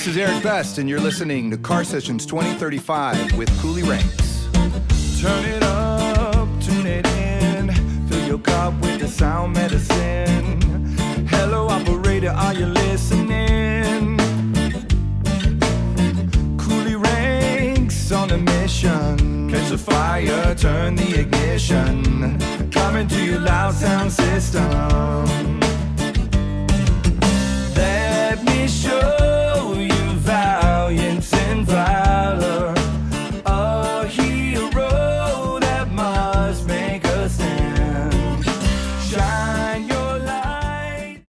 This is Eric Best, and you're listening to Car Sessions 2035 with Coolie Ranx. Turn it up, tune it in, fill your cup with the sound medicine. Hello, operator, are you listening? Coolie Ranx on a mission. Catch the fire, turn the ignition. Coming to your loud sound system. Let me show you valiance and valor, a hero that must make a stand. Shine your light.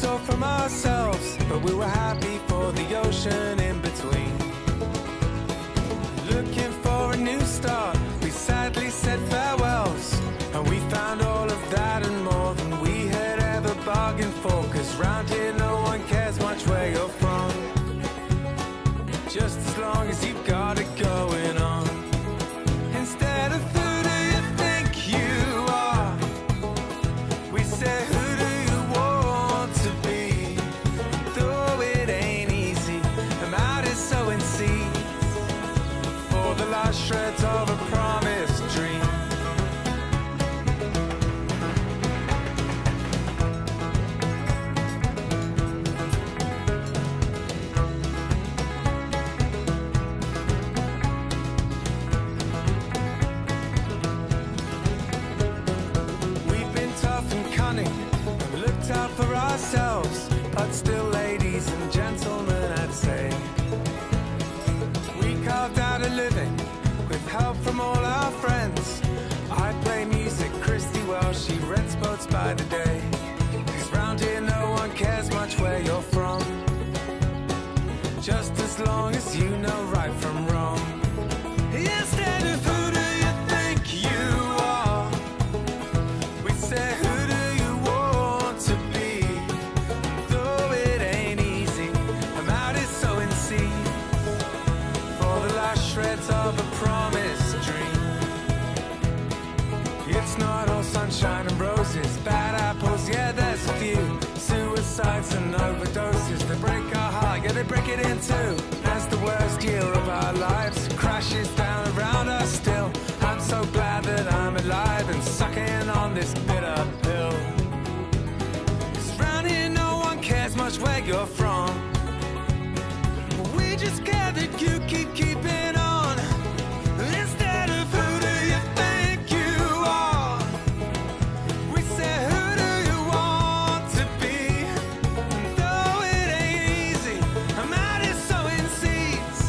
Or from ourselves, but we were happy for the ocean in between. Looking for a new start, we sadly said farewells, and we found all of that and more than we had ever bargained for. Cause round here no one cares much where you're from, just as long as you've got it going on. Instead of who do you think you are, we say who do you want to be. Though it ain't easy, I'm out here sowing seeds for the last shreds of a promised dream. We've been tough and cunning, and looked out for ourselves, but still ladies and gentlemen, I'd say. We carved out a living with help from all our friends. I play music, Christy, well, she rents boats by the day. Cause round here no one cares much where you're from, just as long as you know right from wrong. Instead of who do you think you are, we say who do you want to be. Though it ain't easy, I'm out here sowing seeds for the last shreds of a promised dream. It's not all sunshine and roses, bad apples, yeah, there's a few. Suicides and overdoses, they break our heart, yeah, they break it in two. As the worst year of our lives crashes down around us still, I'm so glad that I'm alive and sucking on this bitter pill. 'Cause round here no one cares much where you're from, we just care that you keeping on. Instead of who do you think you are, we say who do you want to be. And though it ain't easy, I'm out here sowing seeds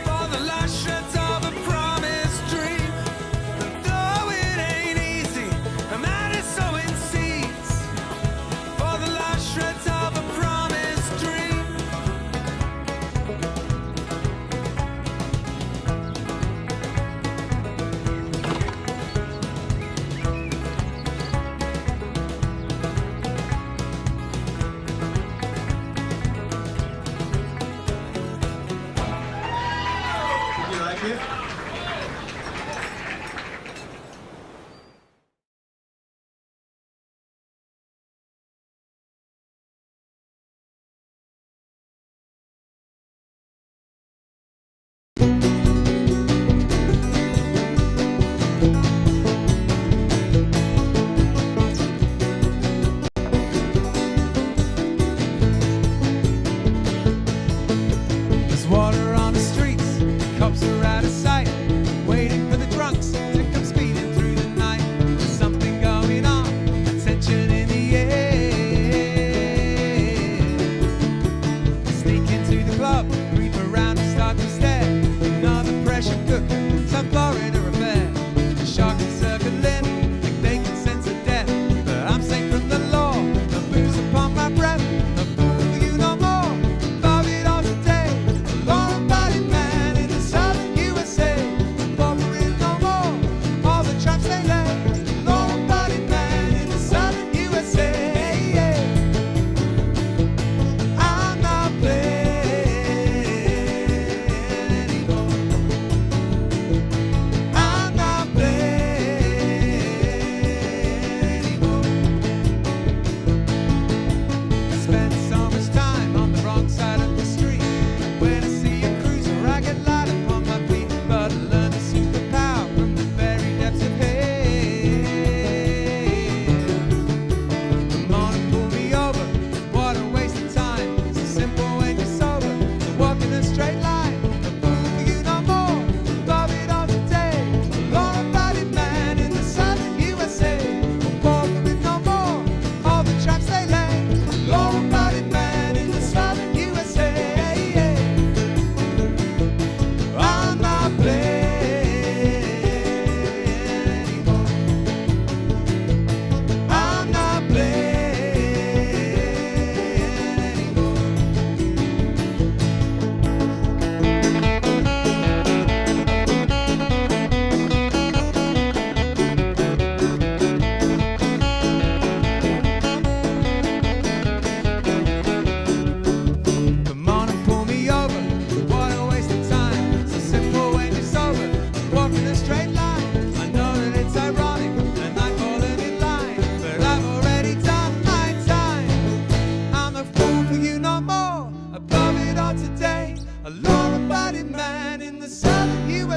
for the last shreds of a promised dream. And though it ain't easy, I'm out here sowing seeds for the last shreds of a promised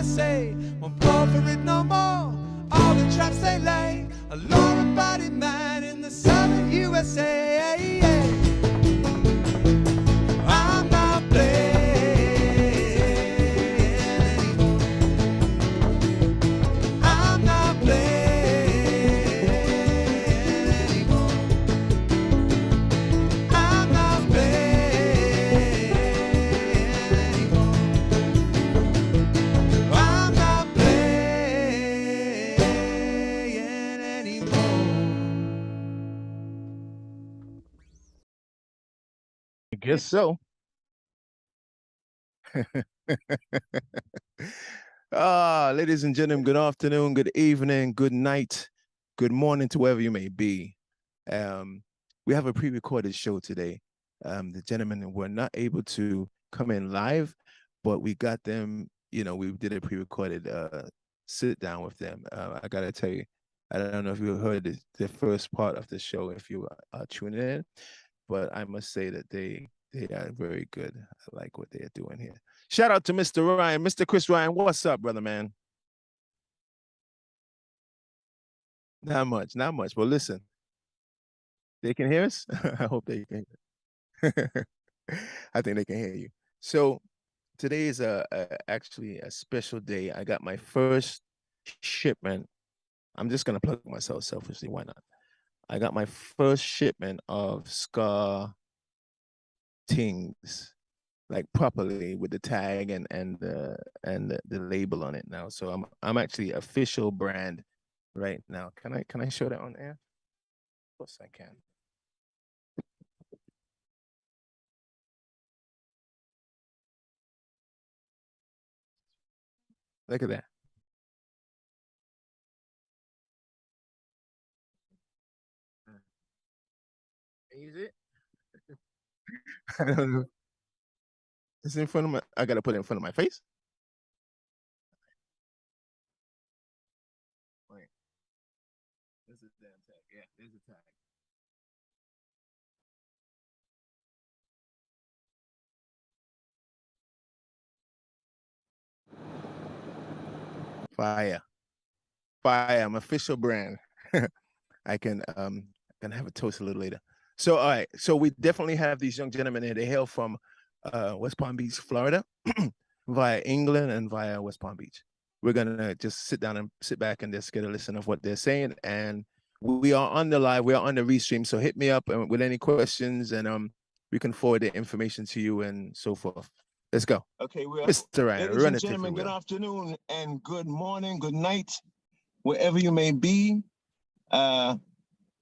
USA. Won't fall for it no more. All the traps they lay, a law-abiding man in the southern USA. I'm not playing anymore. I'm not playing anymore. I'm not playing anymore. I'm not playing anymore. I guess so. Ladies and gentlemen, good afternoon, good evening, good night, good morning to wherever you may be. We have a pre-recorded show today. The gentlemen were not able to come in live, but we got them, we did a pre-recorded sit down with them. I gotta tell you, I don't know if you heard the first part of the show, if you are tuning in, but I must say that they are very good. I like what they're doing here. Shout out to Mr. Ryan, Mr. Chris Ryan. What's up, brother, man? Not much. Well, listen, they can hear us. I hope they can. I think they can hear you. So today is actually a special day. I got my first shipment. I'm just gonna plug myself selfishly. Why not? I got my first shipment of Scar things, like properly with the tag and the label on it now. So I'm actually official brand right now. Can I show that on air? Of course I can. Look at that. Is it? I don't know. It's in front of my. I gotta put it in front of my face. Wait. This is damn tag. Yeah, there's a tag. Fire. I'm official brand. I can have a toast a little later. So all right, so we definitely have these young gentlemen here. They hail from West Palm Beach, Florida, via England and via West Palm Beach. We're gonna just sit back and just get a listen of what they're saying. And we are on the live, we are on the restream. So hit me up with any questions, and we can forward the information to you and so forth. Let's go. Okay, Mr. Ryan, ladies and gentlemen, good afternoon and good morning, good night, wherever you may be.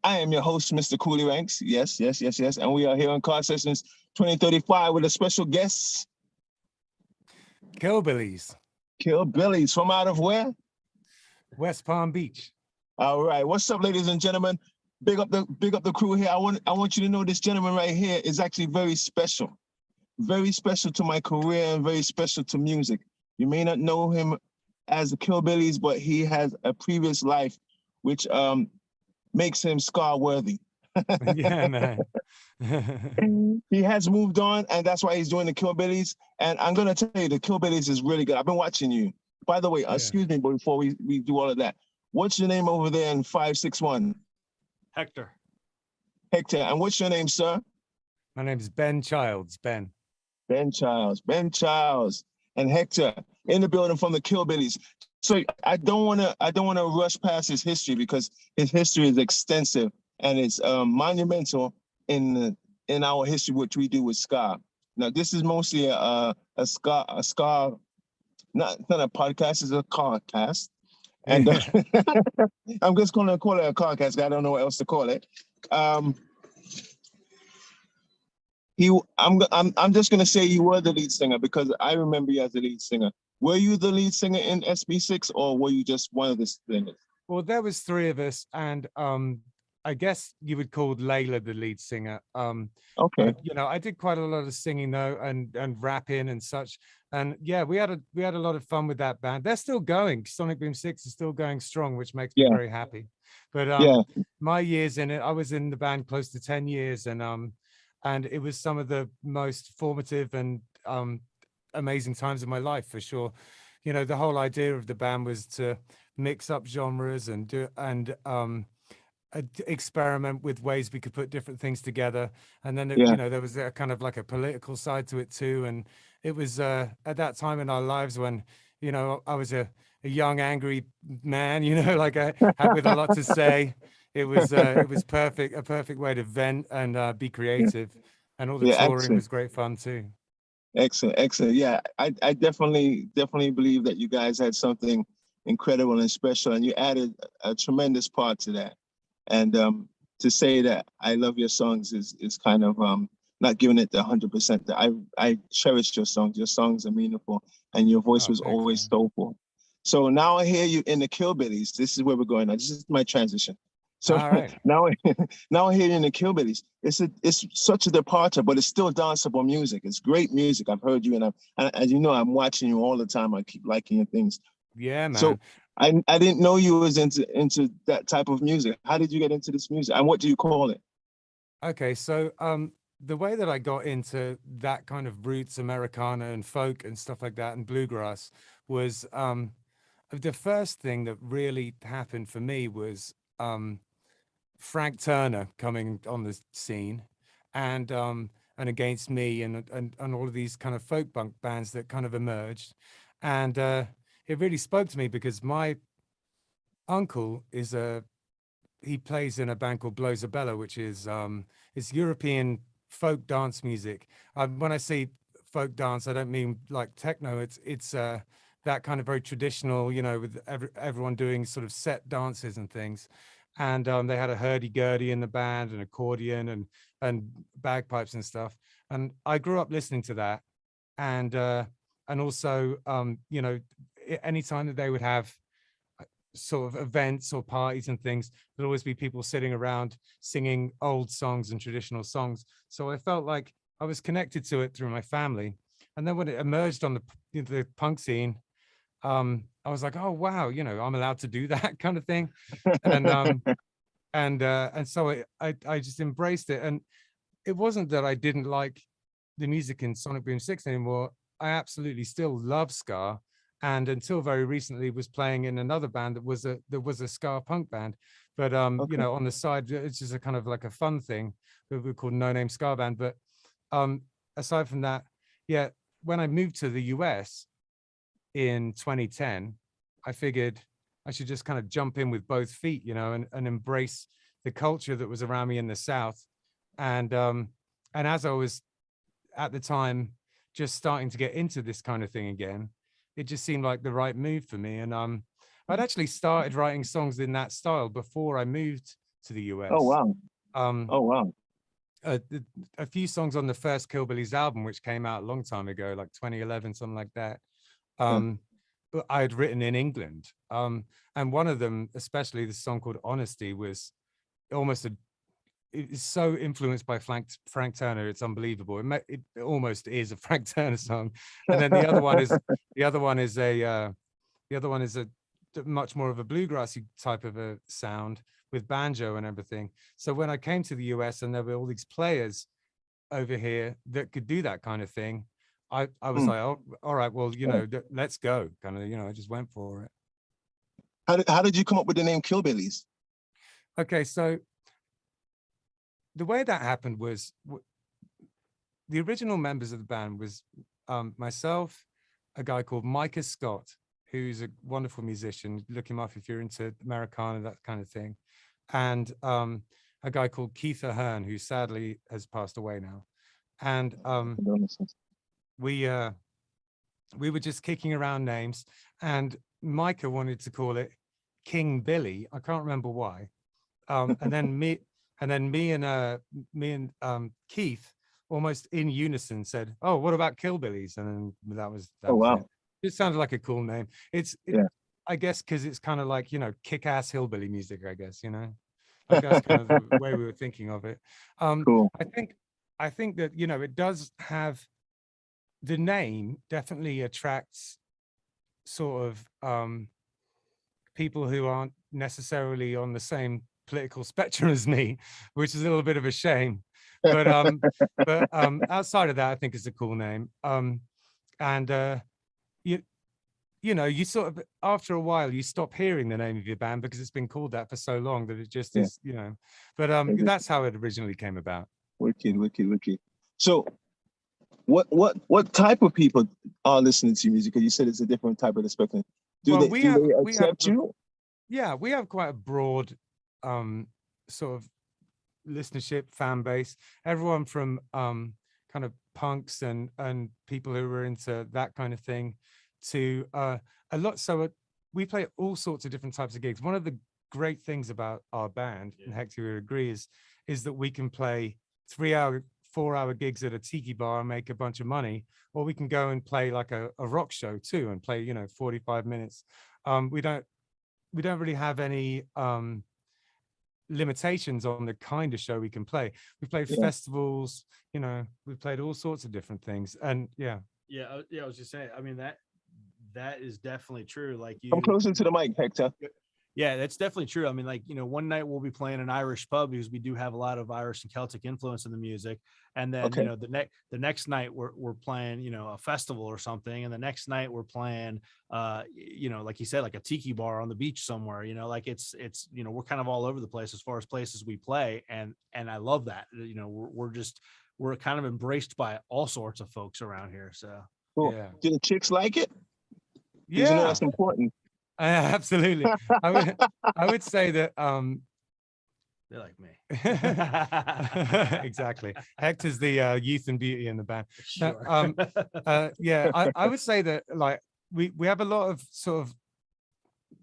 I am your host, Mr. Coolie Ranx. Yes. And we are here on Car Sessions 2035 with a special guest. Killbillies. Killbillies from out of where? West Palm Beach. All right. What's up, ladies and gentlemen? Big up the crew here. I want you to know this gentleman right here is actually very special. Very special to my career and very special to music. You may not know him as the Killbillies, but he has a previous life which makes him Scar worthy. Yeah, man. He has moved on, and that's why he's doing the Killbillies. And I'm gonna tell you, the Killbillies is really good. I've been watching you. By the way, excuse me, but before we do all of that, what's your name over there in 561? Hector. Hector. And what's your name, sir? My name's Ben Childs. Ben Childs, and Hector in the building from the Killbillies. So I don't want to rush past his history because his history is extensive and it's monumental in our history, which we do with ska. Now this is mostly a ska, not a podcast, it's a car cast, and I'm just gonna call it a car cast. I don't know what else to call it. I'm just gonna say you were the lead singer because I remember you as the lead singer. Were you the lead singer in SB6 or were you just one of the singers? Well, there was three of us, and I guess you would call Layla the lead singer. Okay. But, I did quite a lot of singing though, and rapping and such. And yeah, we had a lot of fun with that band. They're still going. Sonic Boom 6 is still going strong, which makes me very happy. But my years in it, I was in the band close to 10 years, and it was some of the most formative and amazing times of my life for sure. you know, the whole idea of the band was to mix up genres and experiment with ways we could put different things together. And then, Yeah. you know, there was a kind of like a political side to it too. And it was at that time in our lives when, you know, I was a young, angry man, you know, like I had with a lot to say. It was perfect, a perfect way to vent and be Yeah. creative. And all the Yeah. touring Excellent. was great fun too. Excellent. Excellent. Yeah. I definitely believe that you guys had something incredible and special, and you added a tremendous part to that. And to say that I love your songs is kind of not giving it the 100%. I cherish your songs. Your songs are meaningful, and your voice Oh, was thanks, always man. soulful. So now I hear you in the Killbillies. This is where we're going now. This is my transition. So All right. now I hear you in the Killbillies. It's such a departure, but it's still danceable music. It's great music. I've heard you, and as you know, I'm watching you all the time. I keep liking your things. Yeah, So man. I didn't know you was into that type of music. How did you get into this music, and what do you call it? Okay, so the way that I got into that kind of roots Americana and folk and stuff like that and bluegrass was the first thing that really happened for me was Frank Turner coming on the scene and Against Me and all of these kind of folk punk bands that kind of emerged. And it really spoke to me because my uncle he plays in a band called Blowzabella, which is it's European folk dance music. When I say folk dance, I don't mean like techno. It's that kind of very traditional, you know, with everyone doing sort of set dances and things. And they had a hurdy-gurdy in the band, and accordion and bagpipes and stuff. And I grew up listening to that, and also you know, anytime that they would have sort of events or parties and things, there'd always be people sitting around singing old songs and traditional songs. So I felt like I was connected to it through my family. And then when it emerged on the punk scene, I was like, oh wow, you know, I'm allowed to do that kind of thing. And so I just embraced it. And it wasn't that I didn't like the music in Sonic Boom 6 anymore. I absolutely still love ska, and until very recently was playing in another band that was a ska punk band. But Okay. you know, on the side, it's just a kind of like a fun thing that we called No Name Ska Band. But aside from that, yeah, when I moved to the US in 2010, I figured I should just kind of jump in with both feet, you know, and embrace the culture that was around me in the South. And as I was at the time just starting to get into this kind of thing again, it just seemed like the right move for me. And I'd actually started writing songs in that style before I moved to the US. Oh wow. Um, Oh wow. a few songs on the first Killbillies album, which came out a long time ago, like 2011, something like that. But I had written in England. And one of them, especially the song called Honesty, was almost it's so influenced by Frank Turner. It's unbelievable. It almost is a Frank Turner song. And then the other one is a much more of a bluegrassy type of a sound with banjo and everything. So when I came to the US and there were all these players over here that could do that kind of thing, I was like, oh, all right, well, you know, let's go. Kind of, you know, I just went for it. How did you come up with the name Killbillies? Okay, so the way that happened was the original members of the band was myself, a guy called Micah Scott, who's a wonderful musician. Look him up if you're into Americana, that kind of thing. And a guy called Keith Ahern, who sadly has passed away now. And we were just kicking around names, and Micah wanted to call it King Billy. I can't remember why. And then me and Keith almost in unison said, "Oh, what about Killbillies?" And then that was wow. it. It sounded like a cool name. I guess because it's kind of like, you know, kick-ass hillbilly music, I guess, you know, like that's kind of the way we were thinking of it. Cool. I think that, you know, it does have, the name definitely attracts sort of people who aren't necessarily on the same political spectrum as me, which is a little bit of a shame. But outside of that, I think it's a cool name. And you know, you sort of, after a while, you stop hearing the name of your band because it's been called that for so long that it just is, you know. But that's how it originally came about. Wicked, wicked, wicked. So what type of people are listening to your music? Because you said it's a different type of the spectrum. Do they accept you? Yeah, we have quite a broad sort of listenership, fan base. Everyone from kind of punks and people who were into that kind of thing to a lot. So we play all sorts of different types of gigs. One of the great things about our band, and Hector would agree, is that we can play 3-hour, 4-hour gigs at a tiki bar and make a bunch of money, or we can go and play like a rock show too and play, you know, 45 minutes. We don't really have any limitations on the kind of show we can play. We played festivals, you know, we played all sorts of different things. And I was just saying, I mean, that is definitely true. Like, come closer to the mic, Hector. Yeah, that's definitely true. I mean, like, you know, one night we'll be playing an Irish pub because we do have a lot of Irish and Celtic influence in the music. And then, you know, the next night we're playing, you know, a festival or something. And the next night we're playing, you know, like you said, like a tiki bar on the beach somewhere, you know, like it's, you know, we're kind of all over the place as far as places we play. And I love that, you know, we're kind of embraced by all sorts of folks around here. So, cool. Do the chicks like it? Yeah. You know, that's important. Absolutely. I would say that they're like me. Exactly. Hector's the youth and beauty in the band. Sure. I would say that, like, we have a lot of sort of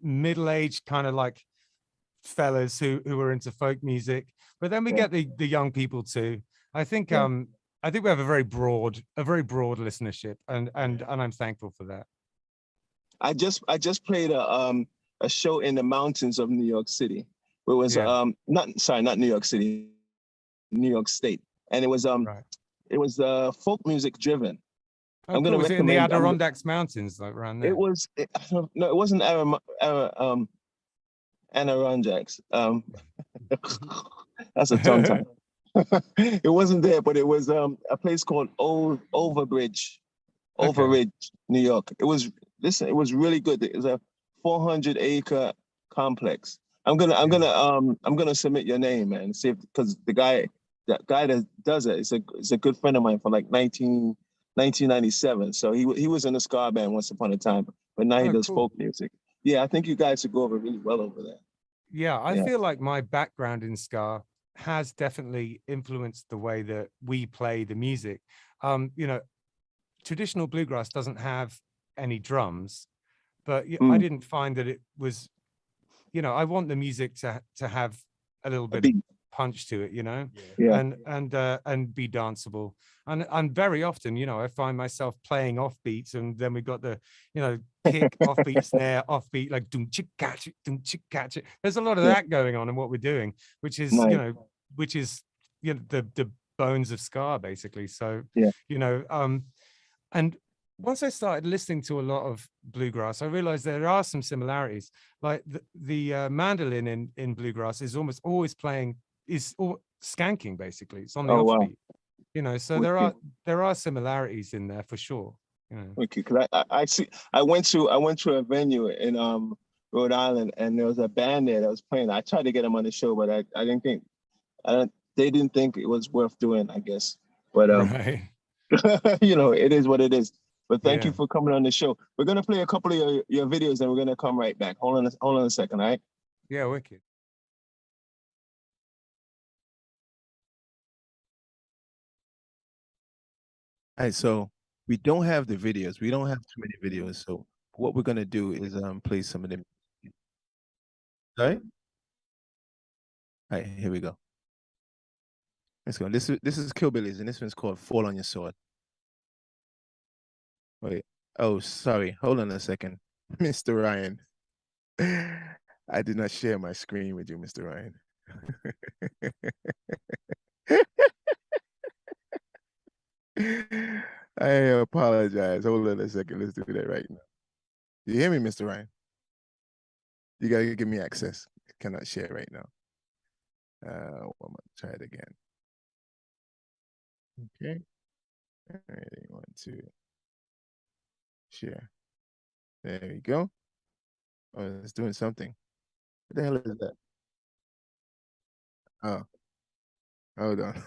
middle-aged kind of like fellas who are into folk music, but then we get the young people too. I think we have a very broad listenership, and I'm thankful for that. I just played a show in the mountains of New York City. It was not New York City, New York State, and it was it was folk music driven. Oh, I'm cool. Was it in the Adirondacks Mountains, like around there? It wasn't Adirondacks. That's a tongue tie. It wasn't there, but it was a place called Overbridge, New York. It was really good. It was a 400-acre complex. I'm gonna submit your name, man. See, because that guy that does it is a good friend of mine from like 1997. So he was in a ska band once upon a time, but now he does folk music. Yeah, I think you guys should go over really well over there. Yeah, I feel like my background in ska has definitely influenced the way that we play the music. You know, traditional bluegrass doesn't have any drums, but I didn't find that it was, you know, I want the music to have a little bit of punch to it, you know, and be danceable. And very often, you know, I find myself playing off beats, and then we got the, you know, kick, offbeat, snare, offbeat, like doom chick catch it, doom chick catch it. There's a lot of that going on in what we're doing, which is, you know, the bones of ska, basically. So, you know, and once I started listening to a lot of bluegrass, I realized there are some similarities. Like the mandolin in bluegrass is almost always playing, skanking, basically. It's on the offbeat. Wow. You know, so there are similarities in there for sure. You know. Okay, because I went to a venue in Rhode Island, and there was a band there that was playing. I tried to get them on the show, but I didn't think they didn't think it was worth doing, I guess. But you know, it is what it is. But thank you for coming on the show. We're gonna play a couple of your videos, and we're gonna come right back. Hold on a second, all right? Yeah, wicked. All right, so we don't have the videos. We don't have too many videos. So what we're gonna do is play some of them. All right. All right, here we go. Let's go. This is Killbillies, and this one's called "Fall on Your Sword." Wait. Oh, sorry. Hold on a second, Mr. Ryan. I did not share my screen with you, Mr. Ryan. I apologize. Hold on a second. Let's do that right now. You hear me, Mr. Ryan? You gotta give me access. I cannot share right now. I'm gonna try it again. Okay. All right, 1, 2. Share. There we go. Oh, it's doing something. What the hell is that? Oh, hold on.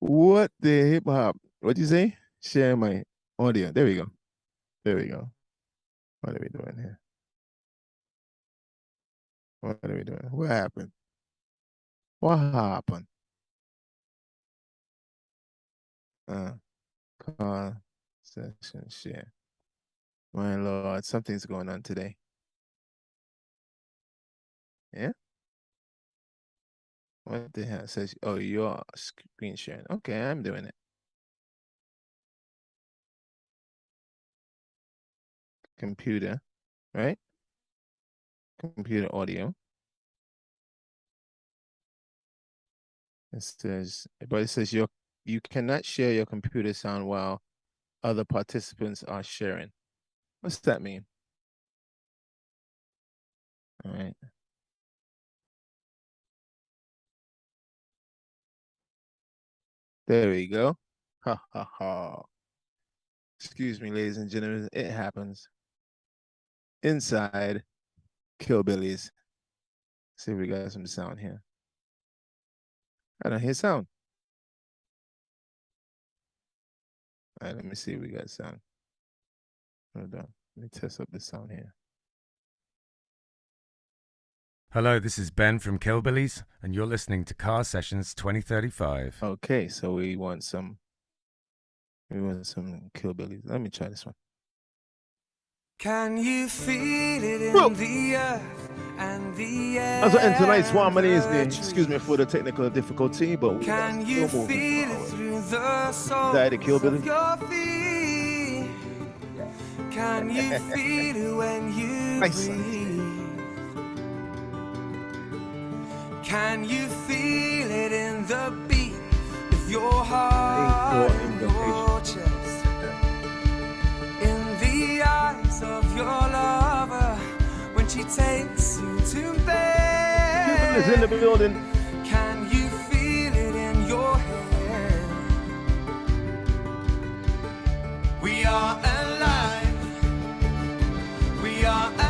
What the hip hop? What'd you say? Share my audio. There we go. There we go. What are we doing here? What are we doing? What happened? What happened? Car session share. My Lord, something's going on today. Yeah? What the hell? It says, oh, you're screen sharing. Okay, I'm doing it. Computer, right? Computer audio. It says, but it says you cannot share your computer sound while other participants are sharing. What's that mean? All right. There we go. Ha ha ha. Excuse me, ladies and gentlemen, it happens. Inside Killbillies. See if we got some sound here. I don't hear sound. All right, let me see if we got sound. Hold on. Let me test up the sound here. Hello, this is Ben from Killbillies, and you're listening to Car Sessions 2035. Okay, so we want some Killbillies. Let me try this one. Can you feel it in the earth and the air? Also, and tonight's one, my name is Nick. Excuse me for the technical difficulty, but we can you feel it through the soul of your feet? Can you feel it when you breathe? Can you feel it in the beat of your heart and your chest? In the eyes of your lover when she takes you to bed? Is in the building. Can you feel it in your head? We are alive. We are alive.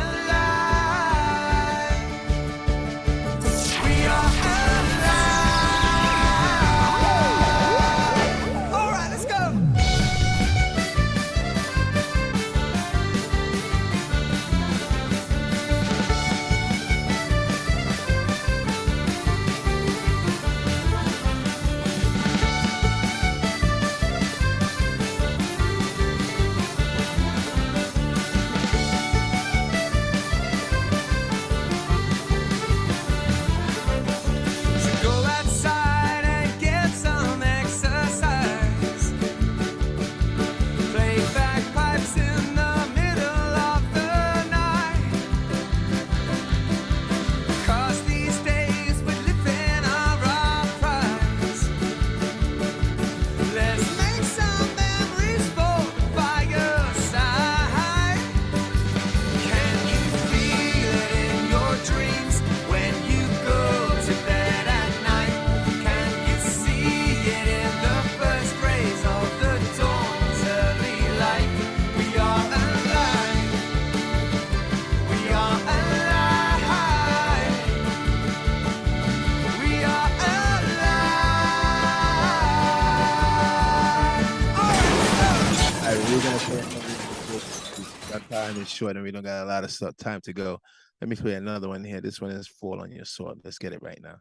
Time is short and we don't got a lot of time to go. Let me play another one here. This one is Fall on Your Sword. Let's get it right now.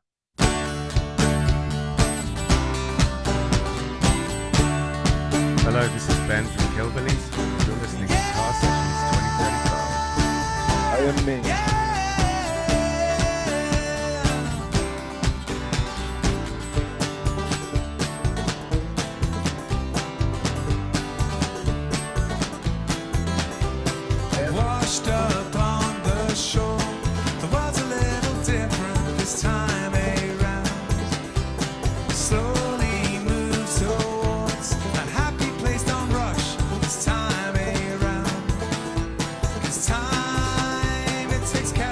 Hello, this is Ben from Killbillies. You're listening to Car Sessions 2035. I am me. Up on the shore, the world's a little different this time around. Slowly moves towards that happy place, don't rush this time around. 'Cause time, it takes care.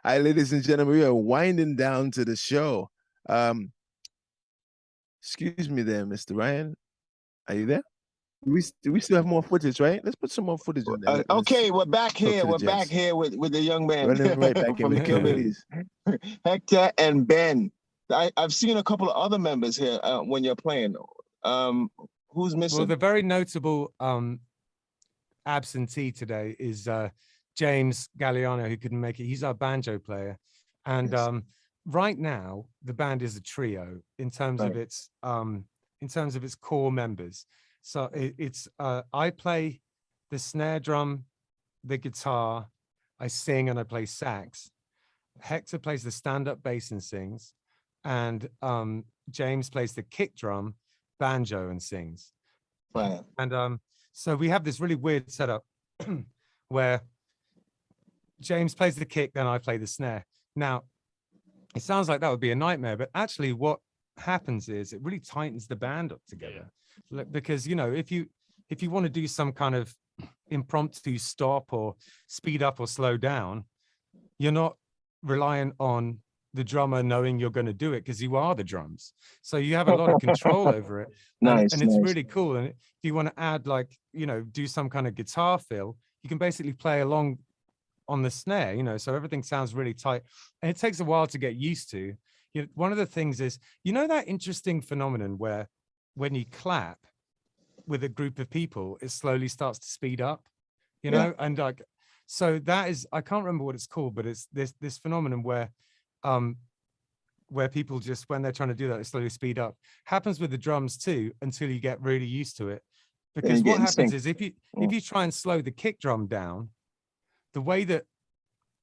Hi, ladies and gentlemen, we are winding down to the show. Excuse me there, Mr. Ryan. Are you there? We still have more footage, right? Let's put some more footage in there. Okay, we're back here. We're gents. back here with the young man Running right back in from the with King, Killbillies, Hector and Ben. I've seen a couple of other members here when you're playing. Who's missing? Well, the very notable absentee today is James Galliano, who couldn't make it. He's our banjo player, and Yes. Right now the band is a trio in terms of its core members. So it's I play the snare drum, the guitar, I sing and I play sax. Hector plays the stand-up bass and sings, and James plays the kick drum, banjo and sings. Right. And so we have this really weird setup where James plays the kick, then I play the snare. Now, it sounds like that would be a nightmare, but actually what happens is it really tightens the band up together. Because, you know, if you want to do some kind of impromptu stop or speed up or slow down, you're not reliant on the drummer knowing you're going to do it, because you are the drums. So you have a lot of control over it. Nice, and it's nice. really cool. And if you want to add, like, you know, do some kind of guitar fill, you can basically play along on the snare, you know, so everything sounds really tight. And it takes a while to get used to. You know, one of the things is, you know, that interesting phenomenon where when you clap with a group of people, it slowly starts to speed up, you know, and like, so that is, I can't remember what it's called, but it's this phenomenon where people just, when they're trying to do that, they slowly speed up. Happens with the drums too, until you get really used to it. Because what happens is if you try and slow the kick drum down, the way that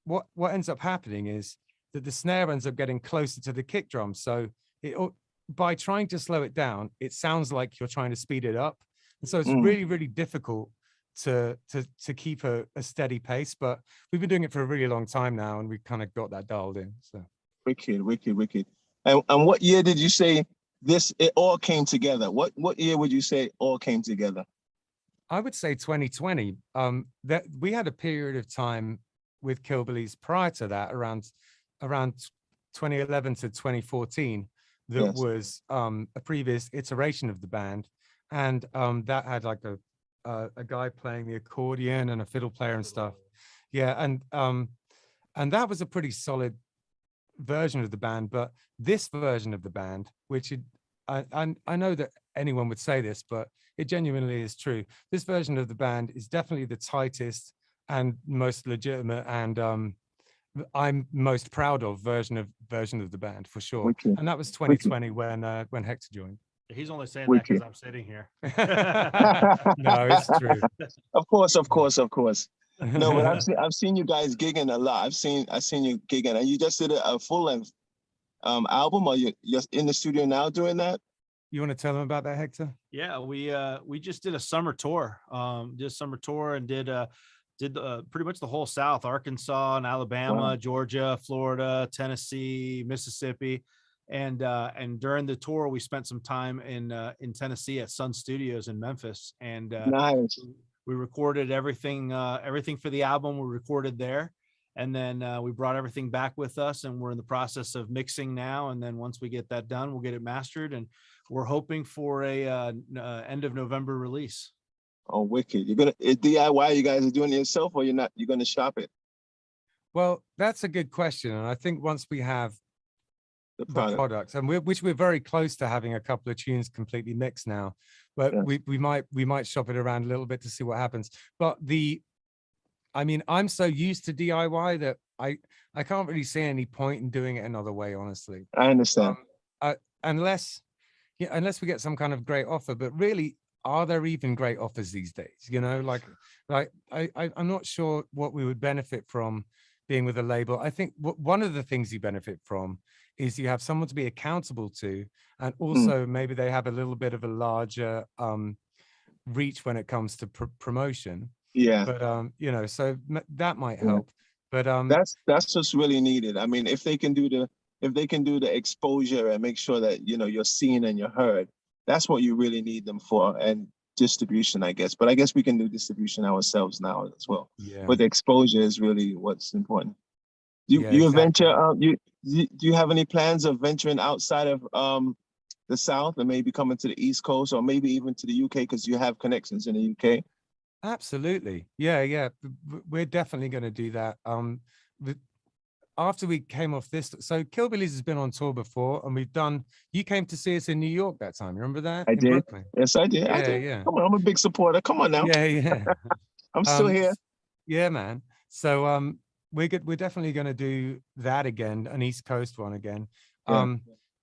what ends up happening is that the snare ends up getting closer to the kick drum. So by trying to slow it down, it sounds like you're trying to speed it up. And so it's really, really difficult to keep a steady pace. But we've been doing it for a really long time now, and we've kind of got that dialed in. So wicked. And what year did you say it all came together? What year would you say it all came together? I would say 2020. That we had a period of time with Killbillies prior to that, around 2011 to 2014, that was a previous iteration of the band, and that had like a guy playing the accordion and a fiddle player and stuff. Yeah, and that was a pretty solid version of the band. But this version of the band, which I know that anyone would say this, but it genuinely is true. This version of the band is definitely the tightest and most legitimate, and I'm most proud of version of the band for sure. Wicked. And that was 2020 when Hector joined. He's only saying that because I'm sitting here. No, it's true. Of course. No, but I've seen you guys gigging a lot. I've seen you gigging, and you just did a full length album. Or you're in the studio now doing that? You want to tell them about that, Hector? Yeah, we just did a summer tour. And did pretty much the whole South, Arkansas and Alabama, Georgia, Florida, Tennessee, Mississippi. And during the tour, we spent some time in Tennessee at Sun Studios in Memphis. And nice. We recorded everything for the album. We recorded there. And then we brought everything back with us, and we're in the process of mixing now. And then once we get that done, we'll get it mastered. And we're hoping for a end of November release. Oh, wicked. You're gonna DIY, you guys are doing it yourself, or you're gonna shop it? Well, that's a good question. And I think once we have the product, and which we're very close to having a couple of tunes completely mixed now, but we might shop it around a little bit to see what happens. But I mean, I'm so used to DIY that I can't really see any point in doing it another way, honestly. I understand. Unless we get some kind of great offer. But really, are there even great offers these days? You know, like I'm not sure what we would benefit from being with a label. I think one of the things you benefit from is you have someone to be accountable to, and also maybe they have a little bit of a larger reach when it comes to promotion. Yeah. But you know, so that might help. But that's just really needed. I mean, if they can do the exposure and make sure that, you know, you're seen and you're heard, that's what you really need them for. And distribution, I guess. But I guess we can do distribution ourselves now as well. Yeah. But the exposure is really what's important. Do Yeah, you exactly. venture? Do you have any plans of venturing outside of the South and maybe coming to the East Coast or maybe even to the UK because you have connections in the UK? Absolutely. Yeah. We're definitely going to do that. After we came off this, so Killbillies has been on tour before, and you came to see us in New York that time. Remember that? I in did. Brooklyn? Yes, I did. Yeah. Come on, I'm a big supporter. Come on now. Yeah. I'm still here. Yeah, man. So we're definitely going to do that again, an East Coast one again.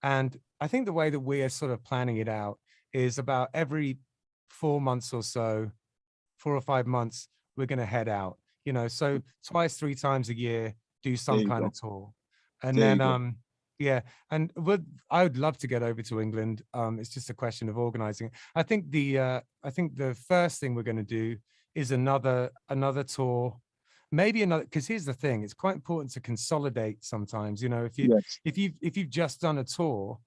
And I think the way that we are sort of planning it out is about every 4 months or so, 4 or 5 months, we're going to head out, so twice, 3 times a year, do some kind of tour. And then, and I would love to get over to England. It's just a question of organizing. I think the first thing we're going to do is another tour, maybe another, because here's the thing, it's quite important to consolidate sometimes, if you've just done a tour,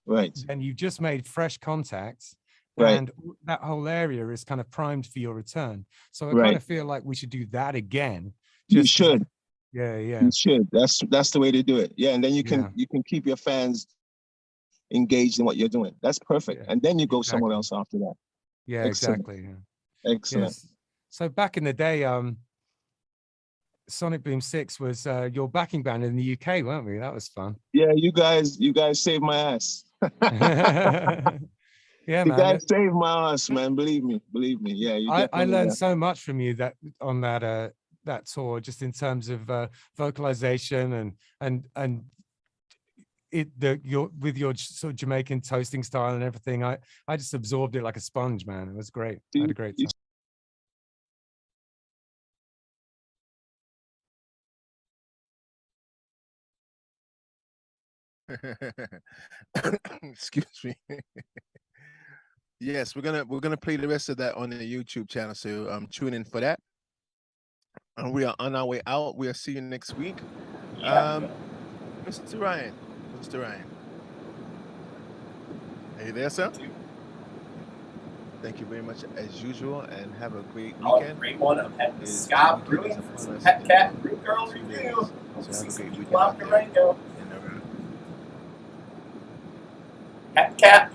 right, and you've just made fresh contacts, right, and that whole area is kind of primed for your return. So I kind of feel like we should do that again. You should. Yeah. You should. That's the way to do it. Yeah, and then you can keep your fans engaged in what you're doing. That's perfect. And then you go somewhere else after that. Yeah, Excellent. exactly. Excellent. Yes. So back in the day, Sonic Boom 6 was your backing band in the UK, weren't we? That was fun. Yeah, you guys saved my ass. Yeah, you man. guys saved my ass, man. Believe me. Yeah, I learned so much from you on that tour, just in terms of vocalization and with your sort of Jamaican toasting style and everything. I just absorbed it like a sponge, man. It was great. I had a great time. Excuse me. Yes, we're gonna play the rest of that on the YouTube channel, so tune in for that. And we are on our way out. We'll see you next week. Mr. Ryan, are you there, sir? Thank you very much as usual, and have a great weekend. Great one. I'm heading to Ska Brewing for some Pet Cat and Brew Girl review. So have a great weekend. Flop Durango. Pet Cat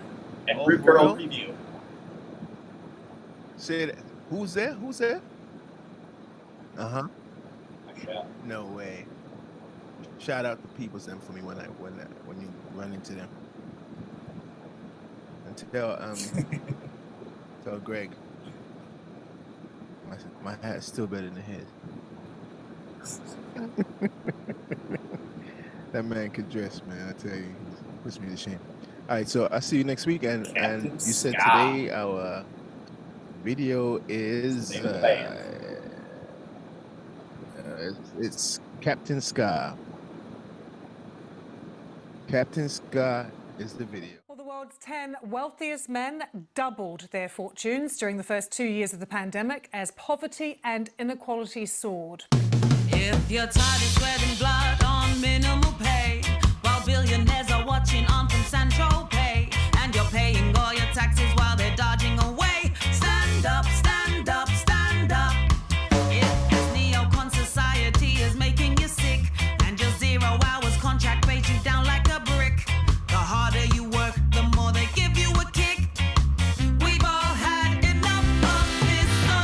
and Brew Girl review. Say it. Who's there? No way. Shout out to Peoples them for me when you run into them. And tell Greg my hat's still better than his. That man could dress, man. I tell you, it puts me to shame. All right, so I'll see you next week. And you said today our video is it's Captain Ska. Captain Ska is the video. Well, the world's 10 wealthiest men doubled their fortunes during the first 2 years of the pandemic as poverty and inequality soared. If you're tired of sweating blood on minimal pay, while billionaires are watching on from Central Pay, and you're paying all your taxes while they're dodging away, stand up, stand up, stand up. If this neocon society is making you sick, and your 0 hours contract weighs you down like a brick, the harder you work, the more they give you a kick. We've all had enough of this, so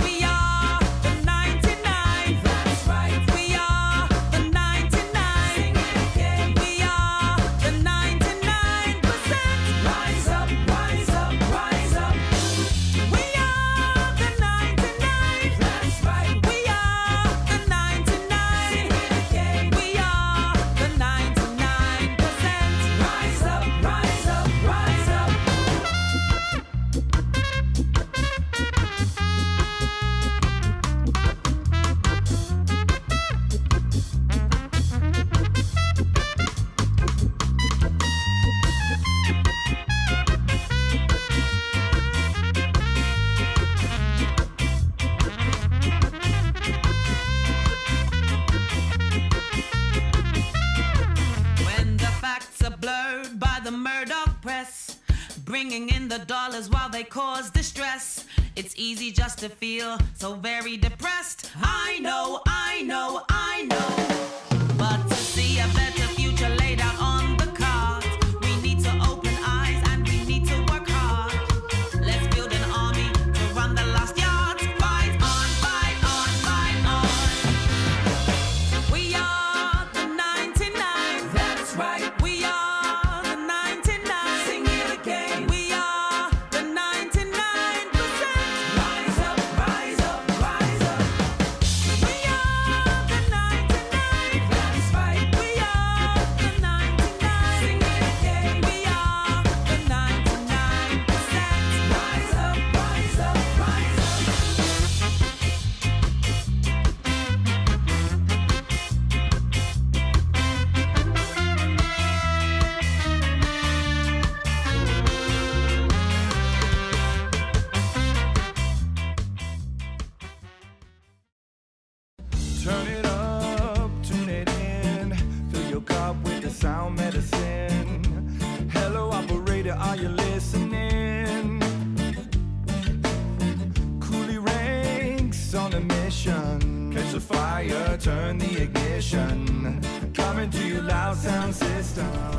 we are the 99. That's right. We are the 99. Sing it again. We are the 99%. Rise up, rise bringing in the dollars while they cause distress. It's easy just to feel so very depressed. I know, I know, I know. But to see a better future laid out on the cards, we need to open eyes and we need to work hard. Let's build an army to run the last yards. Fight on, fight on, fight on. We are the 99. That's right. We are the 99. Sing it again. We are the 99%. Rise up, rise up, rise up. We are the 99. That's right. We are the 99. Sing it again. We are the 99%. Rise up, rise up, rise up. Turn it up, tune it in. Fill your cup with the sound medicine. Hello, operator, are you listening? Coolie Ranx on a mission. Catch the fire, turn the ignition. Coming to you, loud sound system.